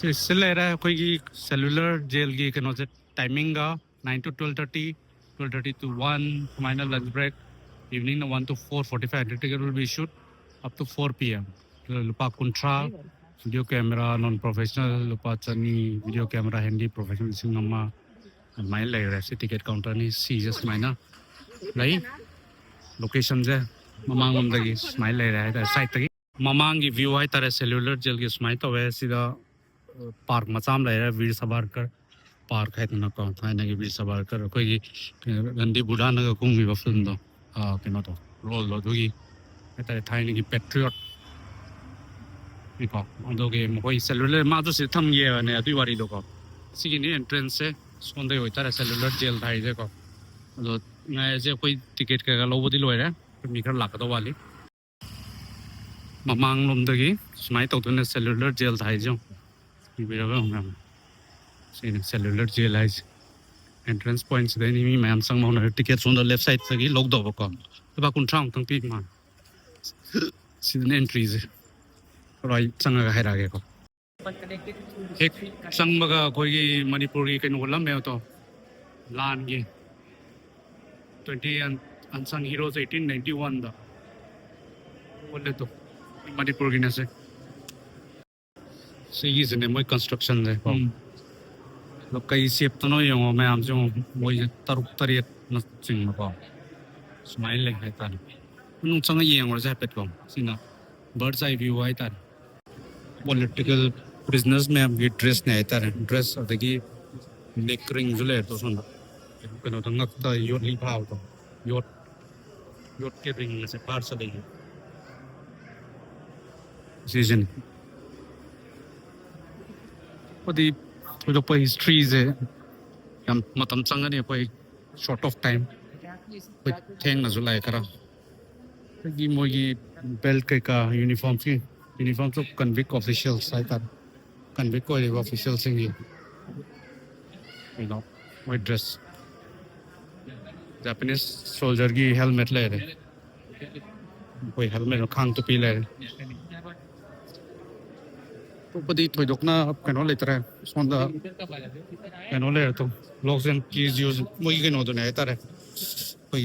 इससे ले रहा है कोई की सेलुलर जेल की कनो से टाइमिंग का 9 to 12:30 12:30 to 1 minor lunch break evening 1 to 4:45 the ticket will be issued up to 4 p.m. lupa kuntra video camera non professional lupa chani video camera handy professional singama mai lai ra si ticket counter ni si just maina lai location je mamang lom dagi smile lai ra hai side tagi mamang gi view hai tare cellular jail gi smile to hai sida park macham lai ra veer sabarkar park hai na ko thaina gi veer sabarkar koi gi gandhi buddha na kung mi ba film do kino to role lo do gi tare thaina gi patriot ni ko ando ge mo koi cellular ma do se tham ye ne adu wari do ko sigi ni entrance se sonde hoi tare cellular jail thai je ko ado ngai je koi ticket ka lo bodi loi ra mi khar lak do wali mamang lom dagi smai to to ne cellular jail thai jo mi bira ga ngam sin cellular jail hai entrance points de ni mi mam sang mo na ticket on the left side sagi log do ko ba kun thang tang pi ma sin entries roi chang ga hai ra ge ko ek sang ba ga koi gi manipuri ke no lam me to lan gi 20 unsung heroes 1891 da bolle to manipur gi na se sigi se ne moi construction de ko lo kai sep to no yong me am jong moi taruk tariet na ching ma ko smile le hai tan nu chang yeng or ja pet ko sina bird's eye view hai tan political prisoners में हम ये dress नहीं आता है dress और देखिए नेक ring जो ले तो सुन कनो तो ngakta yot li phao to yot yot ke ring se par sa dei season odi to pa history je yam matam changa ne pai short of time pai theng na julai kara gi moi gi belt kai ka uniforms of convict officials sai ta convict ko officials sing you know white dress Japanese soldier की helmet ले रहे कोई helmet खांग तो P ले रहे तो पदी थोड़ी दोकना कनो ले तरह सोंदा कनो ले तो लोग जन कीज यूज मुझे कनो तो नहीं तरह कोई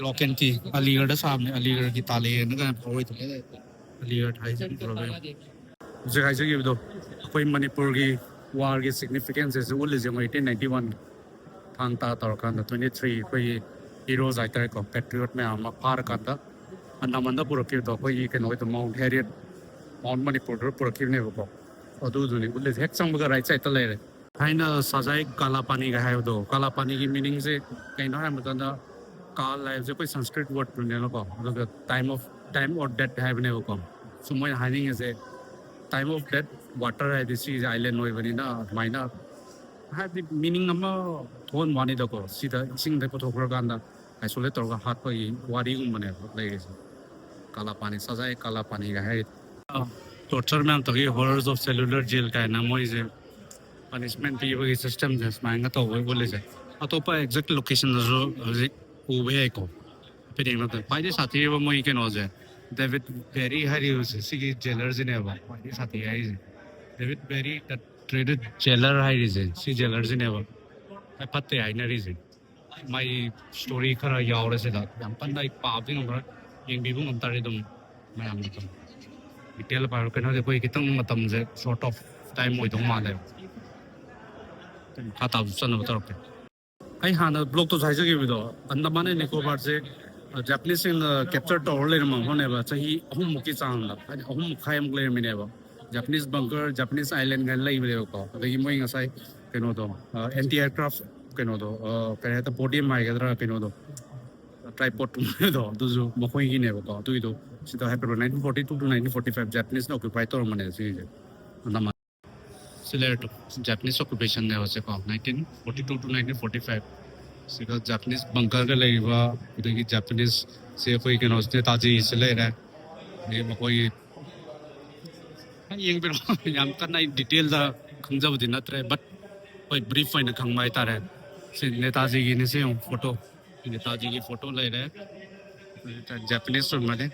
लोकेंटी अलीगढ़ सामने अलीगढ़ की ताले न का प्रोवाइड अलीगढ़ हाई से प्रोवाइड जगह जगह भी तो कोई मणिपुर की वार की सिग्निफिकेंस है वो ले जब 1891 thang ta tar kan 23 koi heroes ai tar ko patriot me am par kan da anamanda pura ki to koi ke noi to mount harriet mount manipur pura ki ne ko adu du ni ulle hek sang ga right side ta le haina sajai kala pani ga hai do kala pani ki meaning se kai no ham da kal lai je koi sanskrit word ne no ko the time or death have ne ko so moi hiding is a time of death water hai this is island noi bani na maina have the meaning nama thon wani da ko sida sing de photo propaganda isolate tor ga hat pa yi wari um mane lai kala pani sajai kala pani ga hai torture में तो ये horrors of cellular jail का है ना मोई से punishment भी ये system जैसे मायने तो वो बोले से तो पर exact location जो उबे है को फिर ये मतलब पाइजे साथी वो मोई के नोज़े David Berry हरी उसे सिगी jailers ने वो पाइजे साथी है इसे David Berry का traded jailer है इसे सी jailers ने वो पत्ते है ना इसे my story करा यार से था हम पन्ना एक पाविंग हम ये भी हम तारे तुम मैं हम तुम detail par kan hade koi kitang matam je sort of time moi dong ma le khata san ba tar pe ai hana blog to jai je gi do andaman and nicobar je japanese in capture to le ma hone ba chahi ahum muki chang la ahum khai am le mine ba japanese bunker japanese island gan lai le ko de moi ngasai keno do anti aircraft keno do kare ta podium mai ga keno do tripod do du mo khoi gi ne ba ko tu do sida hai 1942 to 1945 Japanese ne occupy tor mane si nama similar to Japanese occupation ne hoise ko 1942 to 1945 sida Japanese bunker ga lai ba udagi Japanese se koi ke noste taji se le ra ne mo koi yeng bi yam kan nai detail da khangjab din atre but koi brief faina khangmai tare se netaji gi ne se photo netaji ki photo le ra Japanese mane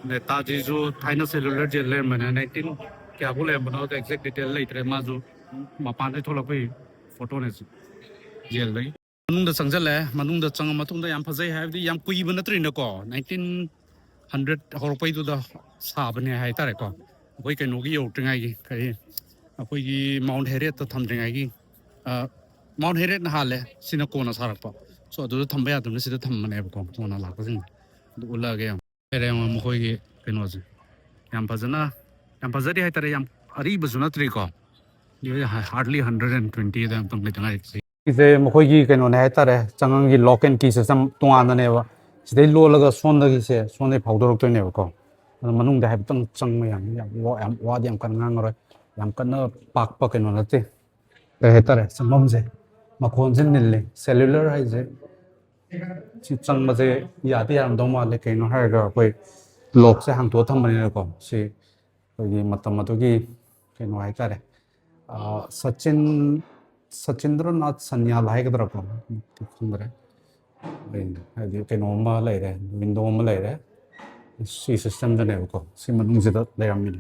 नेताजीजू थाइना cellular jail लेरमने 19 क्या को लेरमनो exact detail लेत्रे माजू मपान थोलपई फोटो ने जेल लई मनुंग द संगजले मनुंग द चंग मतुंग द याम फजै हाबदि याम कुइब नत्रिनको 1900 हरपई दु द साबने हाय तारे को अखोई कैनोगी यौट्रिङाई gi kai अखोई माउंट हेरियट त थमद्रिङाई gi माउंट हेरियट न हाले सिना कोना सारकपा सो अदु थंबा यादुन सिदा थमने बको कोना लाकजिं दु उलागे ere mkhoi gi keno je yam phajana yam phajari hai tare yam ari buzuna tri ko hardly 120 da tong le tanga ise mkhoi gi keno ne hai tare changang gi lock and key system tonga na ne ba sidai lo laga son da gi se son ne phau dorok to ne ko manung da hai tang chang ma yam wa yam kan ngang roi yam kan na pak pa keno na te hai tare samam je makhon jin nil le cellular hai je सी चंग मजे यादे याम दो माले कइनो हारगा कोई लोक से Hong तो थम बने को सी कोई मतम मतुगी कइनो हाय तारे सचिन सचिंद्रनाथ सन्या लाय गदर को खंगरे हायदि कइनो मा लय रे विंडो मा लय रे सी सिस्टम जने को सी मनुंग जिदा लेरामि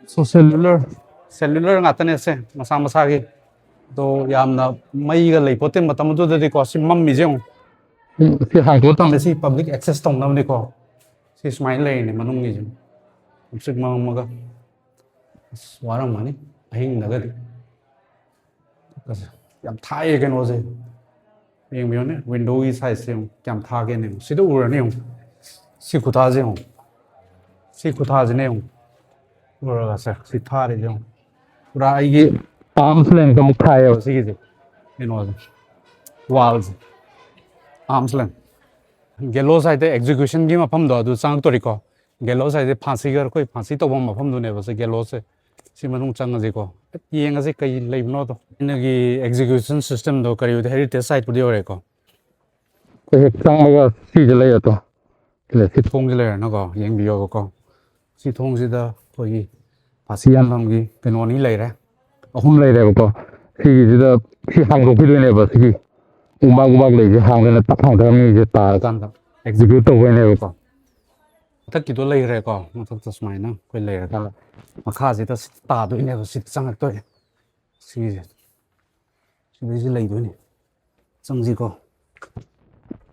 सो सेलुलर ngатane से मसा मसा गी तो यामना मई गा लय पोते मतम दो दे को सी मम मिजें si hàng tuốt tầm si public access tổng năm đi co si smile này này mà nông nghiệp sức mong mà cơ quá là mà này hình là cái làm thay cái nó gì em biết này Windows size xem làm thay cái này si đâu rồi này si cụ thà gì không si cụ thà gì này không rồi là sao si thà đấy không ra cái arms length cái mục thay rồi si cái gì cái nó walls arms length गेलो side execution की मफम दो अदु चांग तोरी को गेलो side फांसी कर कोई फांसी तो मफम दुने बस गेलो से सिमनुंग चांग जे को येंग जे कई लेबनो तो इनगी एग्जीक्यूशन सिस्टम दो करियो हेरिटेज साइट पुदी ओरे को कोई चांग मगा सी जे ले तो ले सी थोंग जे ले न को येंग बियो को सी थोंग जे दा कोई फांसी याम हमगी केनोनी ले रे अहुम ले रे को सी जे दा सी हांग रो पिदने बस की उमाग उमाग ले जे हांग ने तक हांग थंग जे ता kan execute to wen le ko ta ki to lai re ko ma ta smai na koi lai ra ka ma kha ji ta ta do ne ba sit sang to si ji lai do ne sang ji ko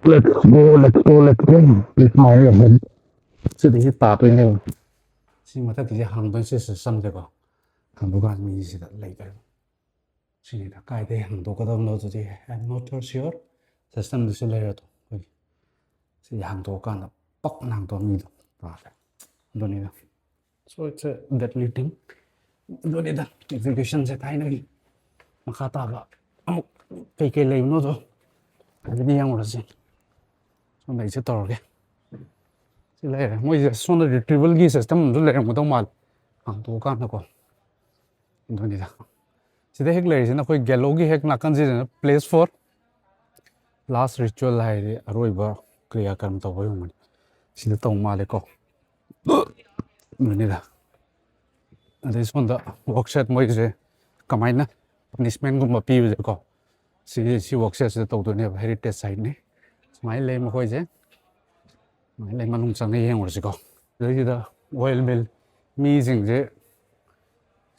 let's go please my head si de ta to ne si ma ta ki hang don si sam de ko hang do ga mi si da lai ka si da kai de hang do ka dom lo ji I'm not sure system du lai ra to yang to kan pak nang to mi do ni da so it's a deadly thing do ni da execution se thai nagi makha ta ba amuk kai lei no do ni yang ora sin so nei se tor ke si le moi so na retrieval gi system do le mo do mal ang to kan ko do ni da si de hek le sin na koi gelo gi hek na kan ji na place for last ritual hai re aroi ba क्रिया कर्म तो वही होंगे सीधे तो माले को नहीं था अरे इसमें तो वर्कशॉप में इसे कमाई ना पनिशमेंट को मपी हुए को सी वर्कशॉप से तो नहीं हेरिटेज साइड ने स्माइल ले में कोई जे स्माइल ले मालूम चंगे ये और सिको इधर इधर ऑयल मिल मीजिंग जे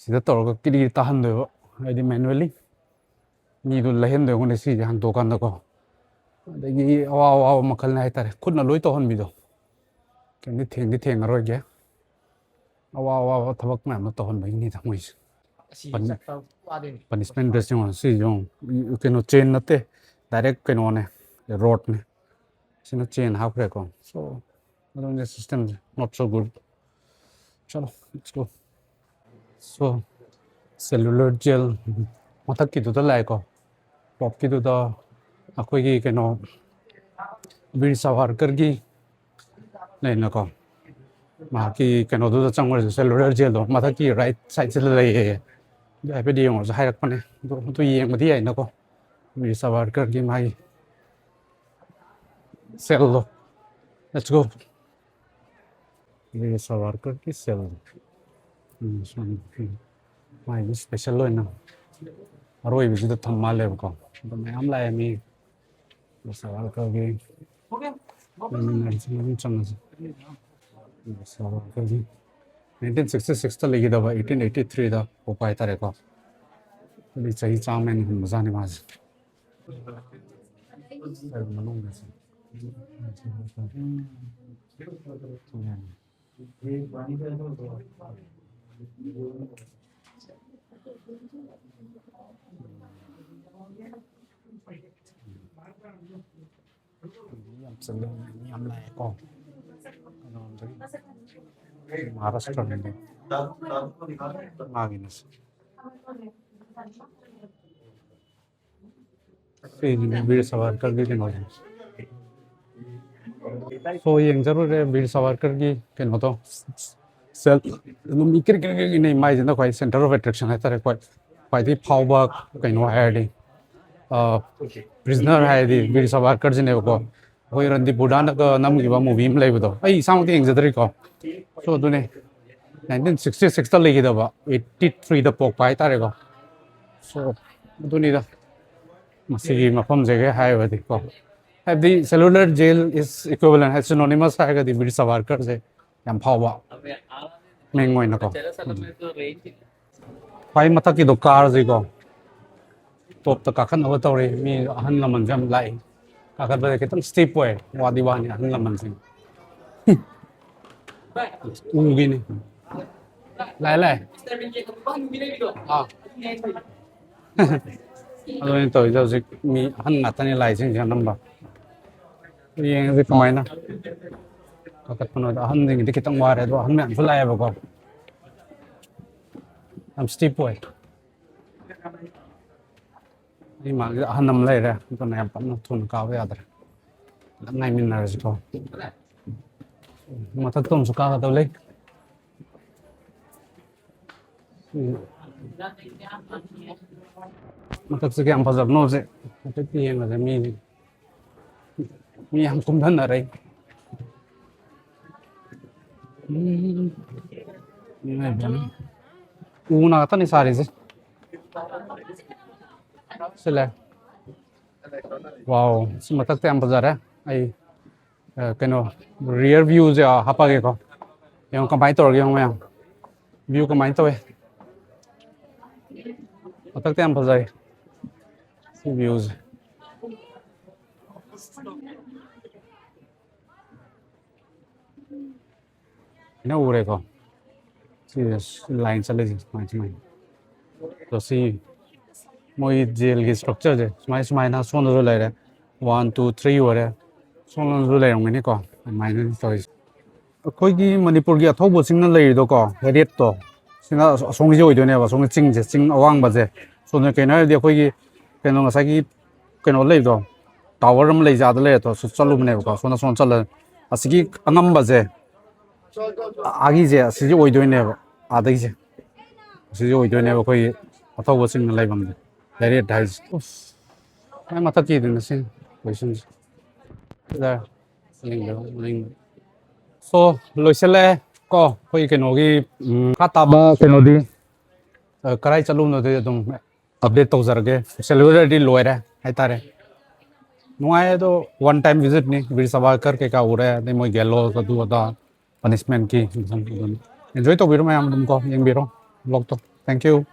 सीधे तो को किरी ताहन दो आइडी मैनुअली मीदो लहन दो कोने सी जहां दुकान दो को दगी अवा मखल ना हाइतारे खुदना लोई तोहन बिदो केंदी थेंग रोय गे अवा थबक ना तोहन बइनी थमोइस पनिशमेंट ड्रेसिंग सी जो केनो चेन नते डायरेक्ट केनो ने रोड ने सिनो चेन हाफ रे को सो अदों सिस्टम नॉट सो गुड चलो let's go so cellular jail मथक की तो लाय को टॉप की तो अखोई कनो वीर सावरकर की लेना को मा की कनो दो चंगर सेलुलर जेल दो मथक की राइट साइड से ले ये पे दियो जो हाइरक पने तो ये मदी है ना को वीर सावरकर की माई सेल दो लेट्स गो वीर सावरकर की सेल माई स्पेशल लो ना अरोई भी तो थम माले को तो मैं हम लाए मी सवाल करोगे ओके चंग 1966다 लेगिदबा 1883दा पोपाय तारेको ली सही चामेन हम मजाने माज मनोंगसे yam sele yam lai ko Maharashtra में मागिनस वीर सावरकर की किन्होंने सो ये जरूर है वीर सावरकर की किन्हों तो सेल मिक्र के नहीं माइज ना कोई सेंटर ऑफ अट्रैक्शन है तारे कोई दी फाउबा किन्हों है डी प्रिजनर है दी वीर सावरकर जिन्हें को कोई रंदी बुढ़ान का नाम की बात मूवी में लाइव तो ऐ सांग ती इंजदरी को सो दुने 1966 ता लेगी दबा 83 दा पोक पाई तारे को सो दुनी दा मसी मफम जगह है वदी को have the cellular jail is equivalent has synonymous है दी वीर सावरकर से यम फावा मेंगोय न को पाई मता की दो कार जी को टॉप तक काखन अब तौरे मी अहन लमन जम लाई काखन बे कितन स्टीप वे वादी वानी अहन लमन सिंह उगी ने लाई लाई हां अदोनी तो जो से मी अहन नातनी लाई सिंह जन नंबर ये से कमाय ना काखन पनो अहन दिं दि कितन वारे दो अहन में फुलाय बको I'm steep way. Ini mah hanam lay ra, itu naya pan thun kawe adar. Nai min nar siko. Mata tum suka ka tole. Mata suka am pazab no se. Mata tiye na mi ham kum dhan na rai. Ini bani. Una kata ni sari se. Sila. Wow, matak te am bazar hai. Ai keno rear view je hapa ge ko. Yang combine tor ge hong yang. View combine to hai. Matak te am bazar. Views. Ina ure ko. Serious line chale ji mai. तो सी मोई jail की structure जे स्माइ स्माइ ना सोन रो ले रे 1 2 3 हो रे सोन रो ले रंग ने को माइ ने तो कोई की मणिपुर की अथौ बोसिंग ना ले दो को हेरियट तो सिना सोंग जे ओइदो ने बा सोंग चिंग जे चिंग अवांग बा जे सोन के ना दे कोई की केनो ngasa की केनो ले दो टावर हम ले जा दे ले तो चलु ने को सोन सोन चल असकी अंगम बा जे आगी जे असि ओइदो ने आदि जे सिजो ओइदोने कोई अथौ सिंग लाइबम लेरे डाइज मैं मत की दिन से क्वेश्चन दा लिंग सो लोइसले को कोई केनोगी खाताबा केनोदी कराई चलु न दे तुम अपडेट तो जरगे सेलिब्रिटी लोयरे है तारे नुआए तो वन टाइम विजिट नहीं वीर सावरकर के का उरे ने मोय गेलो का दुदा पनिशमेंट की एंजॉय तो बिरो मैं तुमको यंग बिरो ब्लॉग तो थैंक यू